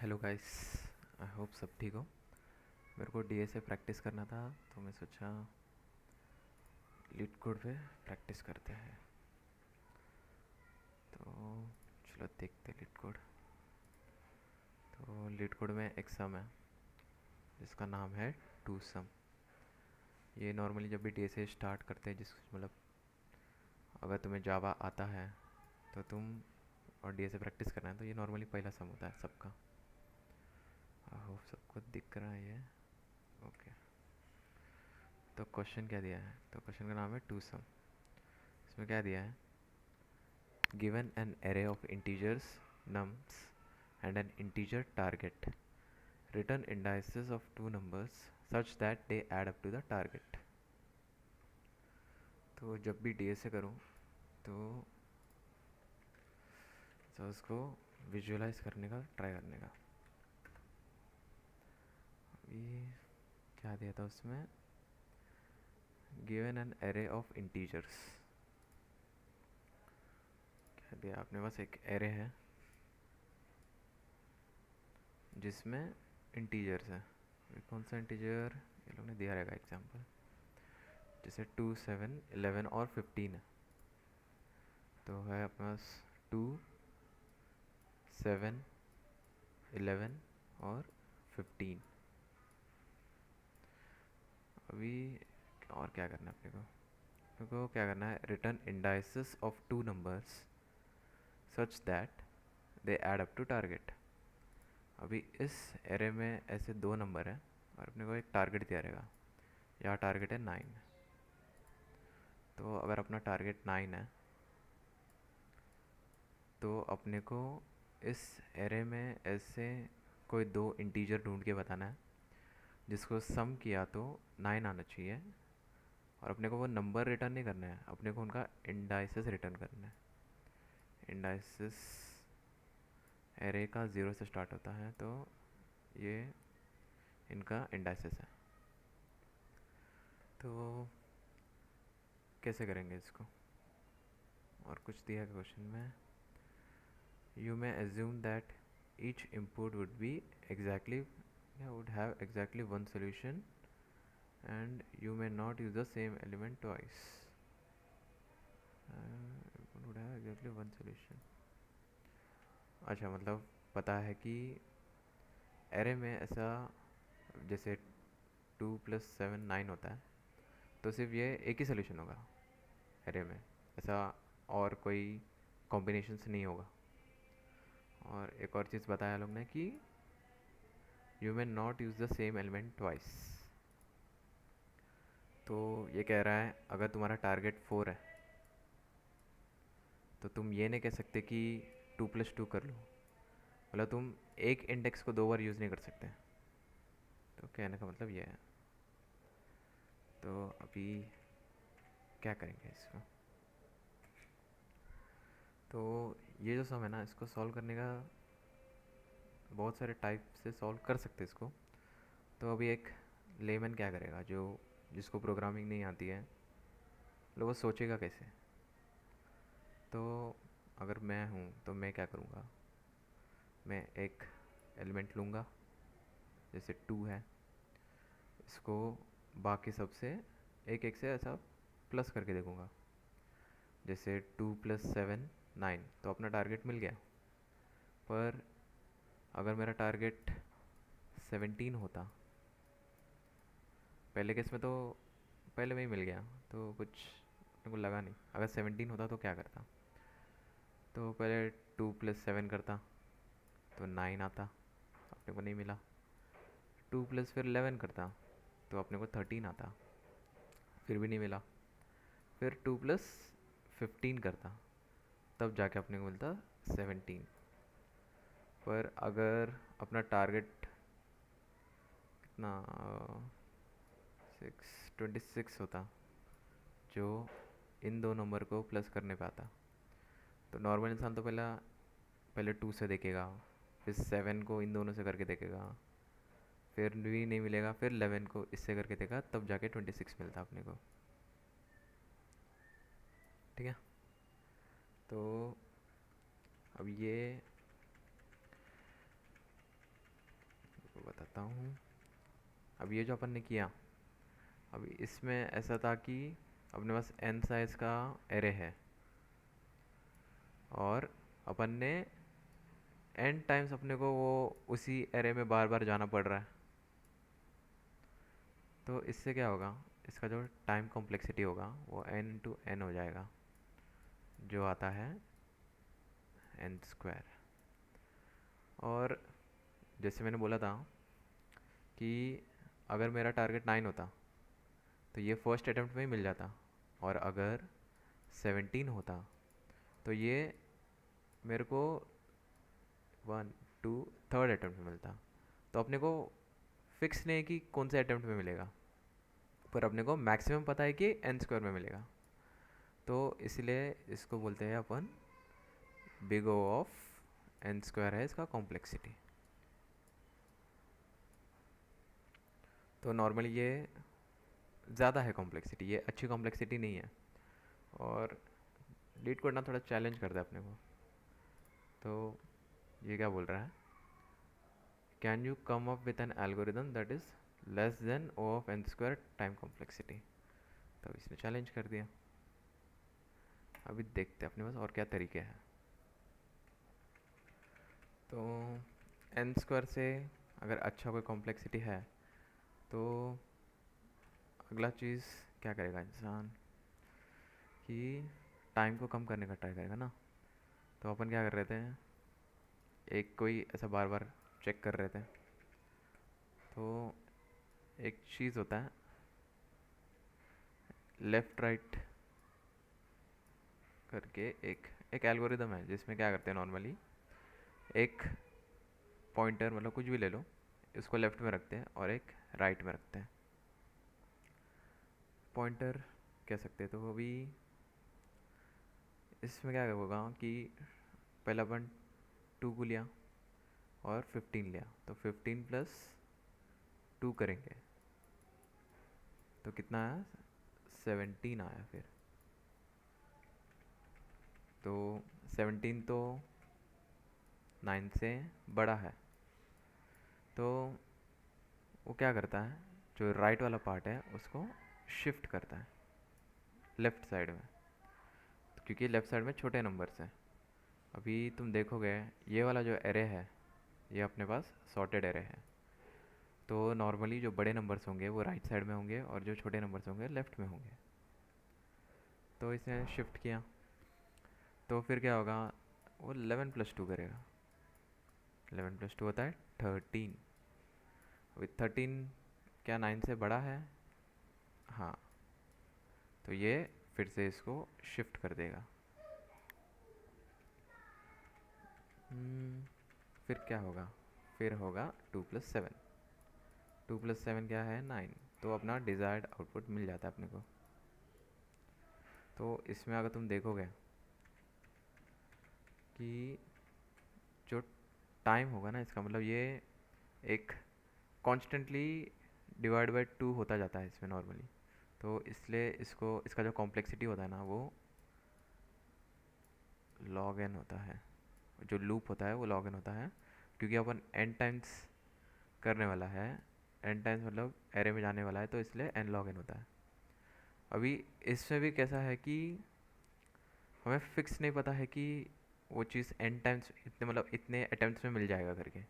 Hello guys. I hope सब ठीक हो। मेरे को डीए से प्रैक्टिस करना था तो मैं सोचा लीड कोड पे प्रैक्टिस करते हैं। तो चलो देखते लीड कोड। तो लीड कोड में एक सम है जिसका नाम है टू सम। ये नॉर्मली जब भी डीए से स्टार्ट करते हैं, जिस मतलब अगर तुम्हें जावा आता है तो तुम और डीए से प्रैक्टिस करना है तो ये नॉर्मली पहला सम होता है सबका। आई होप सबको दिख रहा है ये। ओके। तो क्वेश्चन क्या दिया है? तो क्वेश्चन का नाम है टू सम। इसमें क्या दिया है? Given an array of integers nums and an integer target, return indices of two numbers such that they add up to the target. तो जब भी डी से करूँ तो उसको विजुअलाइज करने का ट्राई करने का। अभी क्या दिया था उसमें? Given an array of integers. क्या दिया आपने? पास एक एरे है जिसमें इंटीजर्स है। कौन सा इंटीजर? ये लोग ने दिया रहेगा एग्जाम्पल। जैसे 2, 7, 11 और 15 है। तो है अपने पास 2, 7, 11 और 15। अभी और क्या करना है अपने को क्या करना है? Return indices of two numbers such that they add up to target. अभी इस एरे में ऐसे दो नंबर है और अपने को एक टारगेट दिया रहेगा। यहाँ टारगेट है 9। तो अगर अपना टारगेट 9 है तो अपने को इस एरे में ऐसे कोई दो इंटीजर ढूंढ के बताना है जिसको सम किया तो 9 आना चाहिए। और अपने को वो नंबर रिटर्न नहीं करना है, अपने को उनका इंडाइसेस रिटर्न करना है। इंडाइसेस एरे का 0 से स्टार्ट होता है तो ये इनका इंडाइसेस है। तो कैसे करेंगे इसको? और कुछ दिया है क्वेश्चन में। You may assume that each input would be exactly would have exactly one solution and you may not use the same element twice. Would have exactly one solution. अच्छा, मतलब पता है कि एरे में ऐसा जैसे 2 + 7 9 होता है तो सिर्फ ये एक ही सोल्यूशन होगा एरे में। ऐसा और कोई कॉम्बिनेशंस नहीं होगा। और एक और चीज़ बताया लोग ने कि you may not use the same element twice. तो ये कह रहा है अगर तुम्हारा टारगेट 4 है तो तुम ये नहीं कह सकते कि 2 + 2 कर लो। मतलब तुम एक इंडेक्स को दो बार यूज़ नहीं कर सकते। तो कहने का मतलब ये है। तो अभी क्या करेंगे इसको? तो ये जो सम है ना, इसको सॉल्व करने का बहुत सारे टाइप से सॉल्व कर सकते हैं इसको। तो अभी एक लेमन क्या करेगा जो जिसको प्रोग्रामिंग नहीं आती है, तो वो सोचेगा कैसे? तो अगर मैं हूँ तो मैं क्या करूँगा? मैं एक एलिमेंट लूँगा जैसे 2 है, इसको बाकी सबसे एक एक से ऐसा प्लस करके देखूँगा। जैसे 2 + 7 9, तो अपना टारगेट मिल गया। पर अगर मेरा टारगेट 17 होता, पहले केस में तो पहले में ही मिल गया तो कुछ मेरे को लगा नहीं। अगर 17 होता तो क्या करता? तो पहले 2 + 7 करता तो 9 आता, अपने को नहीं मिला। 2 + फिर 11 करता तो अपने को 13 आता, फिर भी नहीं मिला। फिर 2 + 15 करता, तब जाके अपने को मिलता 17। पर अगर अपना टारगेट कितना 26 होता जो इन दो नंबर को प्लस करने पे आता, तो नॉर्मल इंसान तो पहले 2 से देखेगा, फिर 7 को इन दोनों से करके देखेगा, फिर भी नहीं मिलेगा, फिर 11 को इससे करके देखा, तब जाके 26 मिलता अपने को। ठीक है। तो अब ये करता हूँ। अब ये जो अपन ने किया, अब इसमें ऐसा था कि अपने पास n साइज़ का एरे है और अपन ने n टाइम्स अपने को वो उसी एरे में बार बार जाना पड़ रहा है। तो इससे क्या होगा, इसका जो टाइम कॉम्प्लेक्सिटी होगा वो n इंटू एन हो जाएगा, जो आता है n स्क्वायर। और जैसे मैंने बोला था कि अगर मेरा टारगेट 9 होता तो ये फर्स्ट अटेम्प्ट में ही मिल जाता, और अगर 17 होता तो ये मेरे को 1 2 थर्ड अटेम्प्ट में मिलता। तो अपने को फिक्स नहीं है कि कौन से अटेम्प्ट में मिलेगा, पर अपने को मैक्सिमम पता है कि n स्क्वायर में मिलेगा। तो इसलिए इसको बोलते हैं अपन big O of n square है इसका कॉम्प्लेक्सिटी। तो नॉर्मली ये ज़्यादा है कॉम्प्लेक्सिटी, ये अच्छी कॉम्प्लेक्सिटी नहीं है, और लीड करना थोड़ा चैलेंज करता है अपने को। तो ये क्या बोल रहा है, can you come up with an algorithm that is less than O of N square time complexity. तो इसने चैलेंज कर दिया। अभी देखते हैं अपने पास और क्या तरीके हैं। तो एन स्क्वायर से अगर अच्छा कोई कॉम्प्लेक्सिटी है तो अगला चीज़ क्या करेगा इंसान कि टाइम को कम करने का ट्राई करेगा ना। तो अपन क्या कर रहे थे, एक कोई ऐसा बार बार चेक कर रहे थे। तो एक चीज़ होता है लेफ़्ट राइट करके, एक एक एल्गोरिदम है जिसमें क्या करते हैं नॉर्मली, एक पॉइंटर मतलब कुछ भी ले लो, इसको लेफ़्ट में रखते हैं और एक राइट में रखते हैं। पॉइंटर कह सकते हैं। तो अभी इसमें क्या होगा कि पहला अपन 2 को लिया और 15 लिया, तो 15 प्लस 2 करेंगे तो कितना आया, 17 आया। फिर तो 17 तो 9 से बड़ा है, तो वो क्या करता है, जो राइट वाला पार्ट है उसको शिफ्ट करता है लेफ़्ट साइड में, तो क्योंकि लेफ़्ट साइड में छोटे नंबर्स हैं। अभी तुम देखोगे ये वाला जो एरे है ये अपने पास सॉर्टेड एरे है, तो नॉर्मली जो बड़े नंबर्स होंगे वो राइट साइड में होंगे और जो छोटे नंबर्स होंगे लेफ़्ट में होंगे। तो इसने शिफ्ट किया, तो फिर क्या होगा, वो 11 प्लस 2 करेगा। 11 प्लस 2 होता है 13। विथ 13 क्या 9 से बड़ा है, हाँ, तो ये फिर से इसको शिफ्ट कर देगा। फिर क्या होगा, फिर होगा 2 + 7। 2 + 7 क्या है, 9। तो अपना डिज़ायर्ड आउटपुट मिल जाता है अपने को। तो इसमें अगर तुम देखोगे कि जो टाइम होगा ना, इसका मतलब ये एक कॉन्स्टेंटली डिवाइड बाई 2 होता जाता है इसमें नॉर्मली। तो इसलिए इसको, इसका जो कॉम्प्लेक्सिटी होता है ना वो log n होता है। जो लूप होता है वो log n होता है, क्योंकि अपन n टाइम्स करने वाला है, n टाइम्स मतलब एरे में जाने वाला है, तो इसलिए n log n होता है। अभी इसमें भी कैसा है कि हमें फिक्स नहीं पता है कि वो चीज़ n टाइम्स इतने मतलब इतने अटेम्प्ट्स में मिल जाएगा करके।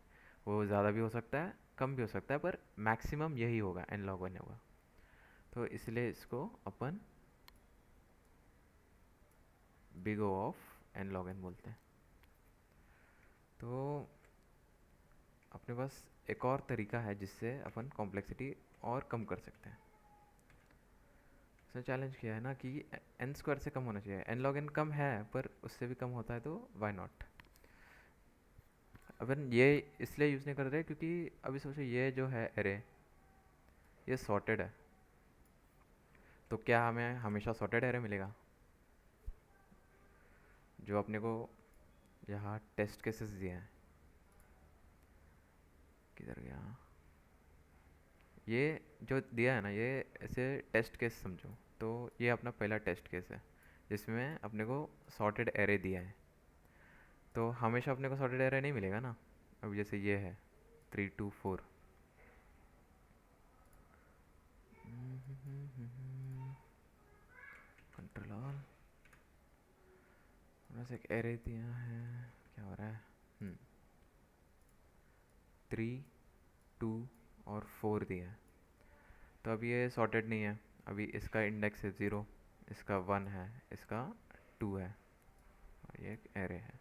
वो ज़्यादा भी हो सकता है, कम भी हो सकता है, पर मैक्सिमम यही होगा, n log n होगा। तो इसलिए इसको अपन big O of n log n बोलते हैं। तो अपने पास एक और तरीका है जिससे अपन कॉम्प्लेक्सिटी और कम कर सकते हैं। उसने चैलेंज किया है ना कि n स्क्वायर से कम होना चाहिए। n log n कम है पर उससे भी कम होता है, तो वाई नॉट। अपन ये इसलिए यूज़ नहीं कर रहे क्योंकि अभी सोचो ये जो है एरे ये सॉर्टेड है, तो क्या हमें हमेशा सॉर्टेड एरे मिलेगा। जो अपने को यहाँ टेस्ट केसेस दिए हैं, किधर गया, ये जो दिया है ना ये ऐसे टेस्ट केस समझो। तो ये अपना पहला टेस्ट केस है जिसमें अपने को सॉर्टेड एरे दिया है। तो हमेशा अपने को सॉर्टेड एरे नहीं मिलेगा ना। अब जैसे ये है 3 2 4, डॉक्टर लाल, बस एक एरे दिया है, क्या हो रहा है, 3, 2 और 4 दिया है। तो अब ये सॉर्टेड नहीं है, अभी इसका इंडेक्स है 0, इसका 1 है, इसका 2 है, और ये एक एरे है।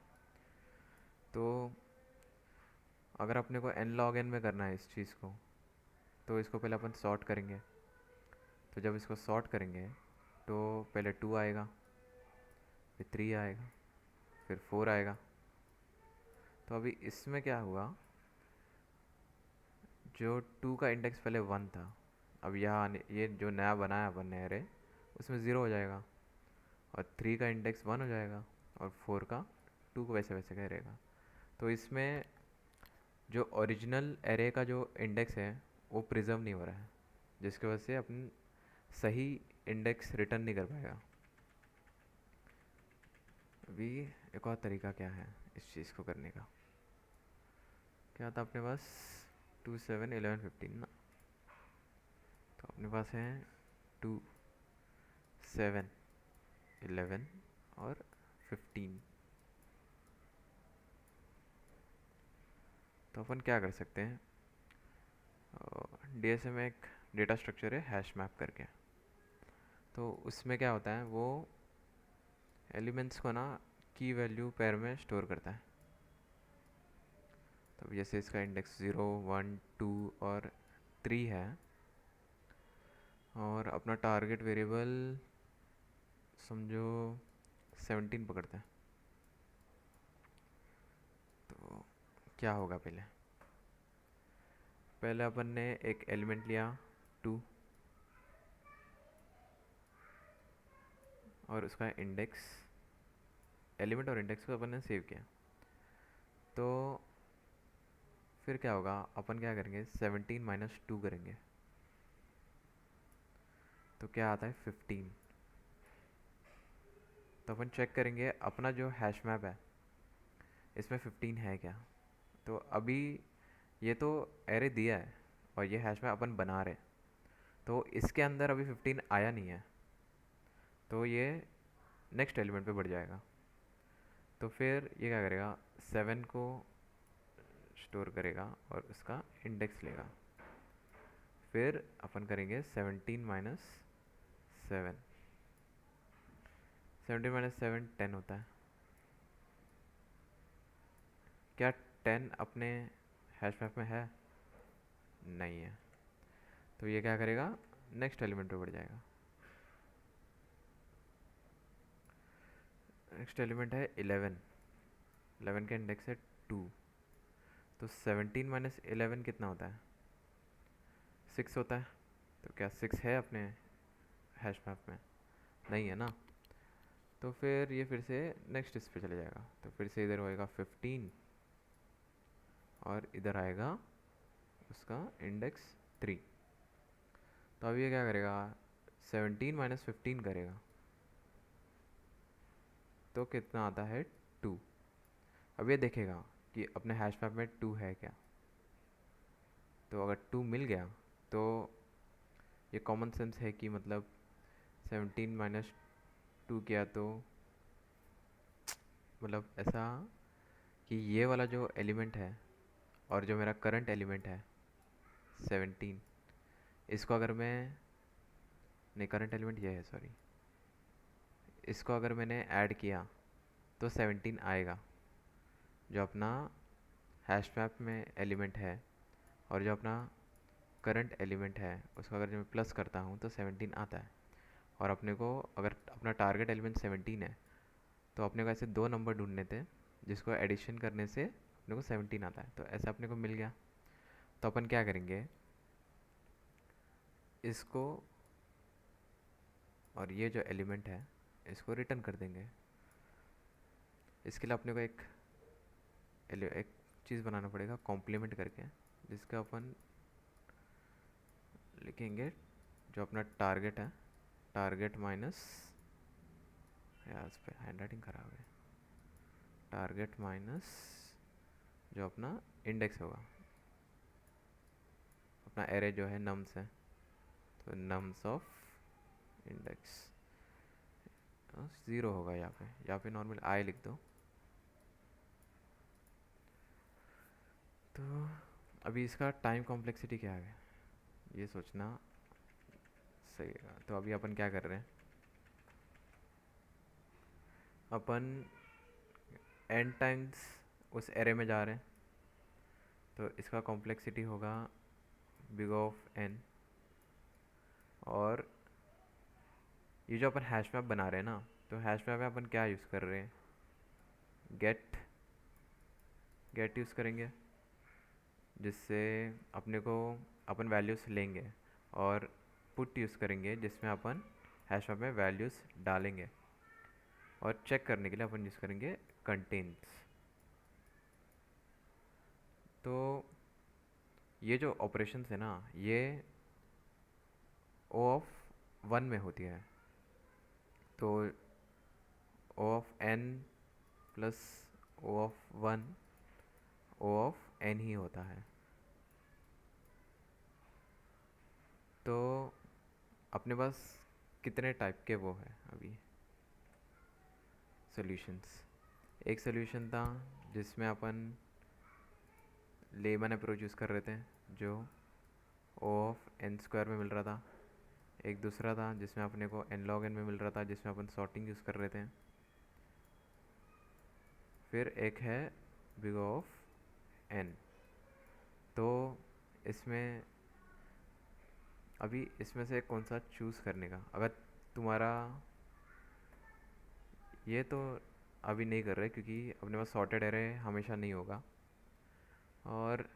तो अगर अपने को n log n में करना है इस चीज़ को, तो इसको पहले अपन सॉर्ट करेंगे। तो जब इसको सॉर्ट करेंगे तो पहले 2 आएगा, फिर 3 आएगा, फिर 4 आएगा। तो अभी इसमें क्या हुआ, जो 2 का इंडेक्स पहले 1 था, अब यहाँ ये जो नया बनाया अपन ने एरे, उसमें 0 हो जाएगा, और 3 का इंडेक्स 1 हो जाएगा, और 4 का 2 को वैसे वैसे कह रहेगा। तो इसमें जो ओरिजिनल एरे का जो इंडेक्स है वो प्रिजर्व नहीं हो रहा है, जिसकी वजह से अपन सही इंडेक्स रिटर्न नहीं कर पाएगा। अभी एक और तरीका क्या है इस चीज़ को करने का, क्या था अपने पास, 2, 7, 11, 15 ना। तो अपने पास है 2, 7, 11 और 15। तो अपन क्या कर सकते हैं, DSA में एक डेटा स्ट्रक्चर है हैश मैप करके। तो उसमें क्या होता है, वो एलिमेंट्स को ना की वैल्यू पेयर में स्टोर करता है। तो जैसे इसका इंडेक्स 0, 1, 2 और 3 है, और अपना टारगेट वेरिएबल समझो 17 पकड़ते हैं। तो क्या होगा, पहले पहले अपन ने एक एलिमेंट लिया 2, और उसका इंडेक्स, एलिमेंट और इंडेक्स को अपन ने सेव किया। तो फिर क्या होगा, अपन क्या करेंगे, 17 माइनस 2 करेंगे, तो क्या आता है 15। तो अपन चेक करेंगे अपना जो हैश मैप है इसमें 15 है क्या। तो अभी ये तो एरे दिया है और ये हैश मैप अपन बना रहे, तो इसके अंदर अभी 15 आया नहीं है, तो ये नेक्स्ट एलिमेंट पे बढ़ जाएगा। तो फिर ये क्या करेगा, 7 को स्टोर करेगा और उसका इंडेक्स लेगा। फिर अपन करेंगे 17 माइनस 7, 17 माइनस 7 10 होता है। क्या 10 अपने हैश मैप में है, नहीं है। तो ये क्या करेगा, नेक्स्ट एलिमेंट पे बढ़ जाएगा। नेक्स्ट एलिमेंट है 11, 11 का इंडेक्स है 2। तो 17 माइनस 11 कितना होता है, 6 होता है। तो क्या 6 है अपने हैश मैप में, नहीं है ना। तो फिर ये फिर से नेक्स्ट इस पे चले जाएगा, तो फिर से इधर होएगा 15, और इधर आएगा उसका इंडेक्स 3। तो अब ये क्या करेगा, 17 माइनस 15 करेगा, तो कितना आता है 2। अब ये देखेगा कि अपने हैश मैप में 2 है क्या। तो अगर 2 मिल गया तो ये कॉमन सेंस है कि मतलब 17 माइनस 2 किया तो मतलब ऐसा कि ये वाला जो एलिमेंट है और जो मेरा करंट एलिमेंट है 17, इसको अगर मैं, नहीं करंट एलिमेंट ये है सॉरी, इसको अगर मैंने ऐड किया तो 17 आएगा, जो अपना हैश मैप में एलिमेंट है। और जो अपना करंट एलिमेंट है उसको अगर मैं प्लस करता हूँ तो 17 आता है। और अपने को अगर अपना टारगेट एलिमेंट 17 है, तो अपने को ऐसे दो नंबर ढूंढने थे जिसको एडिशन करने से अपने को 17 आता है। तो ऐसा अपने को मिल गया। तो अपन क्या करेंगे, इसको और ये जो एलिमेंट है इसको रिटर्न कर देंगे। इसके लिए अपने को एक चीज़ बनाना पड़ेगा कॉम्प्लीमेंट करके, जिसका अपन लिखेंगे जो अपना टारगेट है, टारगेट माइनस, यार इस पर हैंड राइटिंग खराब है, टारगेट माइनस जो अपना इंडेक्स होगा, अपना एरे जो है नम्स है, तो नम्स ऑफ इंडेक्स। तो 0 होगा यहाँ पे नॉर्मल आई लिख दो। तो अभी इसका टाइम कॉम्प्लेक्सिटी क्या है ये सोचना सही है। तो अभी अपन क्या कर रहे हैं, अपन n टाइम्स उस एरे में जा रहे हैं, तो इसका कॉम्प्लेक्सिटी होगा बिग ऑफ n। और ये जो अपन हैश मैप बना रहे हैं ना, तो हैश मैप में अपन क्या यूज़ कर रहे हैं, गेट गेट यूज़ करेंगे, जिससे अपने को अपन वैल्यूज़ लेंगे, और पुट यूज़ करेंगे जिसमें अपन हैश मैप में वैल्यूज़ डालेंगे, और चेक करने के लिए अपन यूज़ करेंगे कंटेन्स। तो ये जो ऑपरेशंस है ना, ये ओ ऑफ 1 में होती है, तो O of n plus O of 1 O of n ही होता है। तो अपने पास कितने टाइप के वो है अभी सॉल्यूशंस। एक सॉल्यूशन था जिसमें अपन लेमन अप्रोच यूज़ कर रहे थे, जो ओ ऑफ n स्क्वायर में मिल रहा था। एक दूसरा था जिसमें अपने को n log n में मिल रहा था, जिसमें अपन सॉर्टिंग यूज़ कर रहे थे। फिर एक है बिग ऑफ n। तो इसमें अभी इसमें से कौन सा चूज़ करने का, अगर तुम्हारा ये तो अभी नहीं कर रहे क्योंकि अपने पास सॉर्टेड एरे हमेशा नहीं होगा, और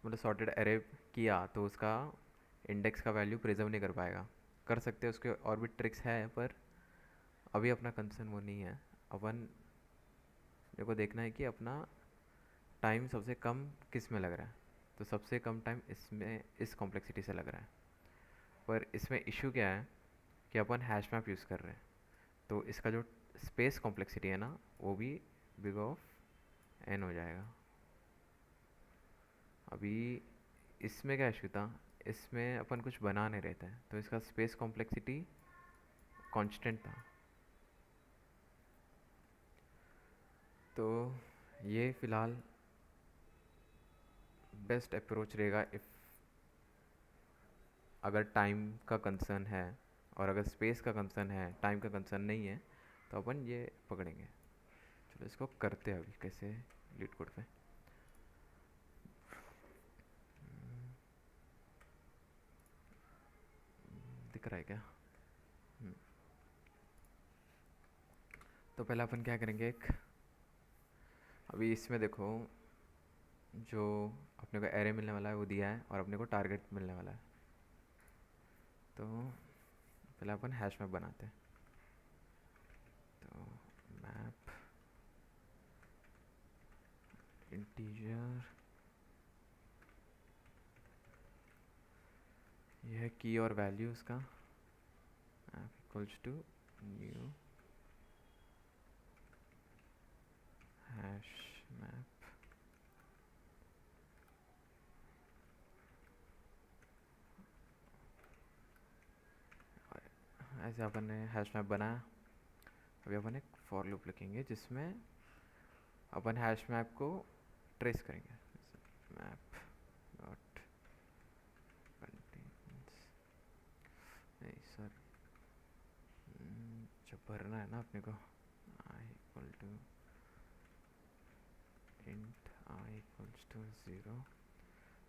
मतलब सॉर्टेड एरे किया तो उसका इंडेक्स का वैल्यू प्रिजर्व नहीं कर पाएगा। कर सकते हैं, उसके और भी ट्रिक्स है, पर अभी अपना कंसर्न वो नहीं है। अपन मेरे को देखना है कि अपना टाइम सबसे कम किस में लग रहा है, तो सबसे कम टाइम इसमें इस कॉम्प्लेक्सिटी से लग रहा है। पर इसमें इशू क्या है कि अपन हैश मैप यूज़ कर रहे हैं, तो इसका जो स्पेस कॉम्प्लेक्सिटी है ना, वो भी बिग ऑफ n हो जाएगा। अभी इसमें क्या इशू था, इसमें अपन कुछ बना नहीं रहे थे, तो इसका स्पेस कॉम्प्लेक्सिटी कांस्टेंट था। तो ये फ़िलहाल बेस्ट अप्रोच रहेगा इफ़ अगर टाइम का कंसर्न है, और अगर स्पेस का कंसर्न है, टाइम का कंसर्न नहीं है, तो अपन ये पकड़ेंगे। चलो इसको करते हैं अभी कैसे लीड कोड पे। दिख रहा है क्या? हम्म, तो पहले अपन क्या करेंगे, एक अभी इसमें देखो जो अपने को एरे मिलने वाला है वो दिया है, और अपने को टारगेट मिलने वाला है। तो पहले अपन हैश मैप बनाते हैं। तो मैप इंटीजर, यह है की और वैल्यू उसका, map equals to new hash map. ऐसे अपन ने हैश मैप बनाया। अभी अपन एक फॉर लूप लिखेंगे जिसमें अपन हैश मैप को ट्रेस करेंगे। मैप डॉट कंटेन्स, नहीं सॉरी, जब भरना है ना अपने को, I equal to int I equals to 0।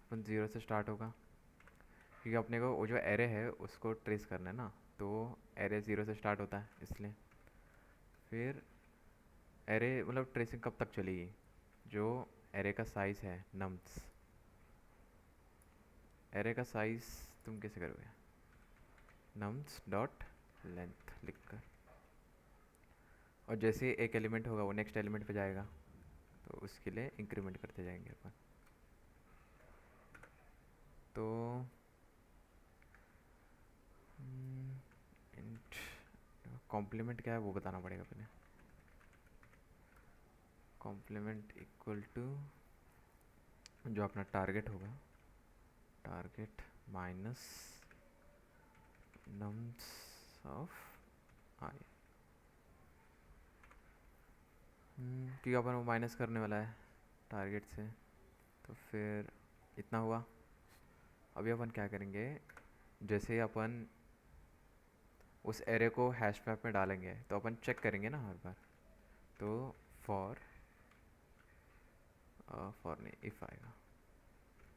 अपन 0 से स्टार्ट होगा क्योंकि अपने को वो जो एरे है उसको ट्रेस करना है ना, तो एरे 0 से स्टार्ट होता है इसलिए। फिर एरे मतलब ट्रेसिंग कब तक चलेगी, जो एरे का साइज़ है नम्स, एरे का साइज़ तुम कैसे करोगे, नम्स डॉट लेंथ लिख कर, और जैसे एक एलिमेंट होगा वो नेक्स्ट एलिमेंट पे जाएगा, तो उसके लिए इंक्रीमेंट करते जाएंगे अपन। तो इंट कॉम्प्लीमेंट क्या है वो बताना पड़ेगा पहले। कॉम्प्लीमेंट इक्वल टू जो अपना टारगेट होगा, टारगेट माइनस नम्स ऑफ हाँ क्योंकि अपन वो माइनस करने वाला है टारगेट से, तो फिर इतना हुआ। अभी अपन क्या करेंगे, जैसे ही अपन उस एरे को हैश मैप में डालेंगे तो अपन चेक करेंगे ना हर बार। तो फॉर फॉर नहीं, इफ़ आएगा।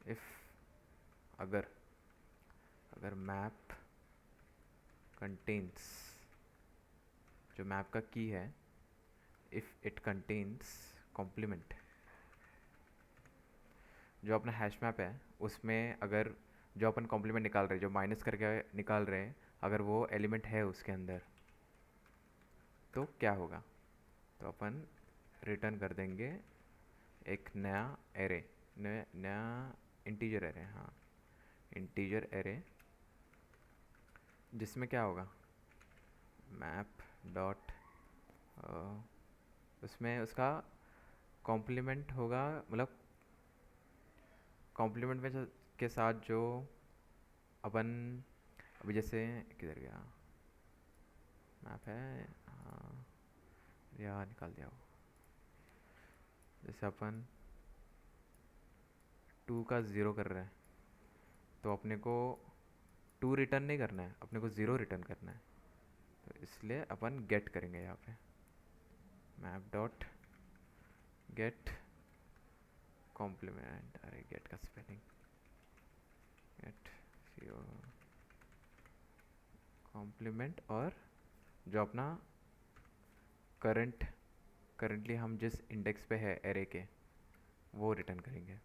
इफ़ अगर अगर मैप कंटेन्स, जो मैप का की है, इफ़ इट कंटेन्स कॉम्प्लीमेंट, जो अपना हैश मैप है उसमें अगर जो अपन कॉम्प्लीमेंट निकाल रहे हैं, जो माइनस करके निकाल रहे हैं, अगर वो एलिमेंट है उसके अंदर, तो क्या होगा। तो अपन रिटर्न कर देंगे एक नया एरे, नया इंटीजर एरे, हाँ इंटीजर एरे, जिसमें क्या होगा, मैप डॉट, उसमें उसका कॉम्प्लीमेंट होगा, मतलब कॉम्प्लीमेंट में के साथ जो अपन, अभी जैसे किधर गया मैप है, हाँ या निकाल दिया वो, जैसे अपन 2 का 0 कर रहे हैं, तो अपने को 2 रिटर्न नहीं करना है, अपने को 0 रिटर्न करना है। तो इसलिए अपन गेट करेंगे यहाँ पे, मैप डॉट गेट कॉम्प्लीमेंट, अरे गेट का स्पेलिंग, गेट कॉम्प्लीमेंट, और जो अपना करंटली हम जिस इंडेक्स पे है एरे के, वो रिटर्न करेंगे।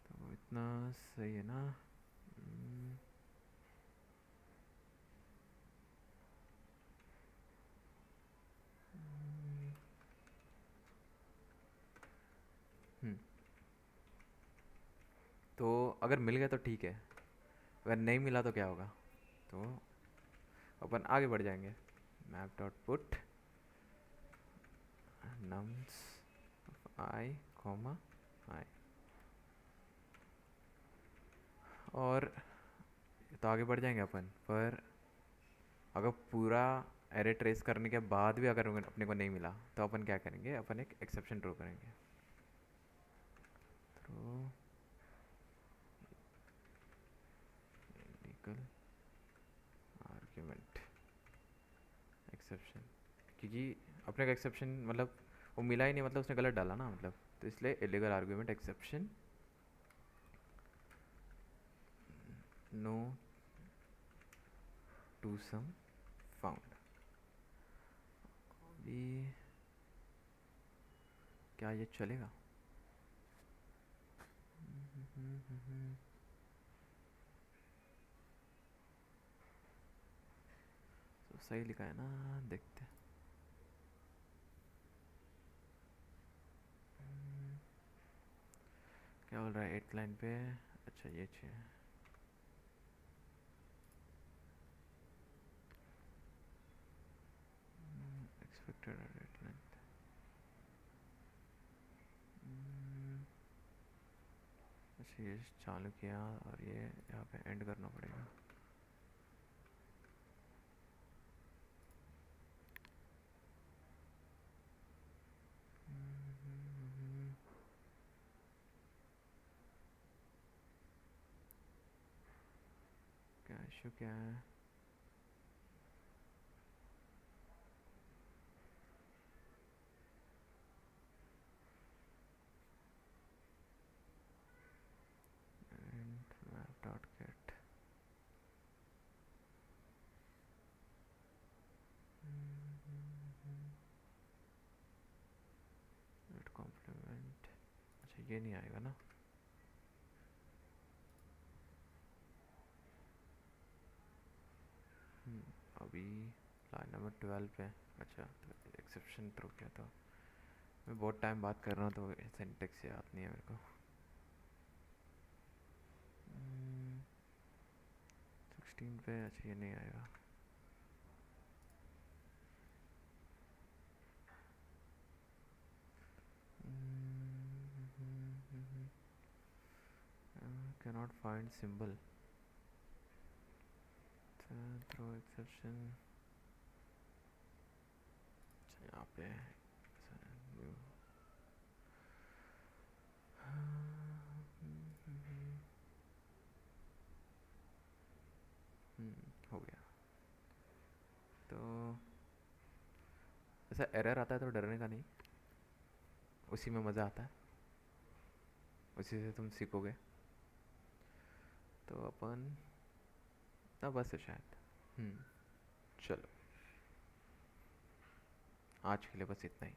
तो इतना सही है ना। हम्म, हम्म, तो अगर मिल गया तो ठीक है, अगर नहीं मिला तो क्या होगा। तो अपन आगे बढ़ जाएंगे, मैप डॉट पुट नम्स आई कॉमा आई, और तो आगे बढ़ जाएंगे अपन। पर अगर पूरा एरे ट्रेस करने के बाद भी अगर अपने को नहीं मिला, तो अपन क्या करेंगे, अपन एक एक्सेप्शन थ्रो करेंगे। थ्रो लीगल आर्ग्यूमेंट एक्सेप्शन, क्योंकि अपने का एक्सेप्शन मतलब वो मिला ही नहीं, मतलब उसने गलत डाला ना, मतलब तो इसलिए illegal argument exception no two sum found. अभी क्या ये चलेगा। तो सही लिखा है ना, देखते हैं। क्या बोल रहा है 8th लाइन पे, अच्छा ये 6, एक्सपेक्टेड 8th लाइन। अच्छा ये चालू किया और ये यहाँ पे एंड करना पड़ेगा। क्या इशू क्या है। And map dot get, get complement, अच्छा ये नहीं आएगा ना। अभी लाइन नंबर 12 पे, अच्छा तो एक्सेप्शन थ्रो किया, तो मैं बहुत टाइम बात कर रहा हूँ तो सिंटेक्स याद नहीं है मेरे को। 16 पे, अच्छा ये नहीं आएगा। Cannot find symbol, throw exception, पे हो गया। तो ऐसा एरर आता है तो डरने का नहीं, उसी में मज़ा आता है, उसी से तुम सीखोगे। तो अपन ना बस है शायद। चलो, आज के लिए बस इतना ही।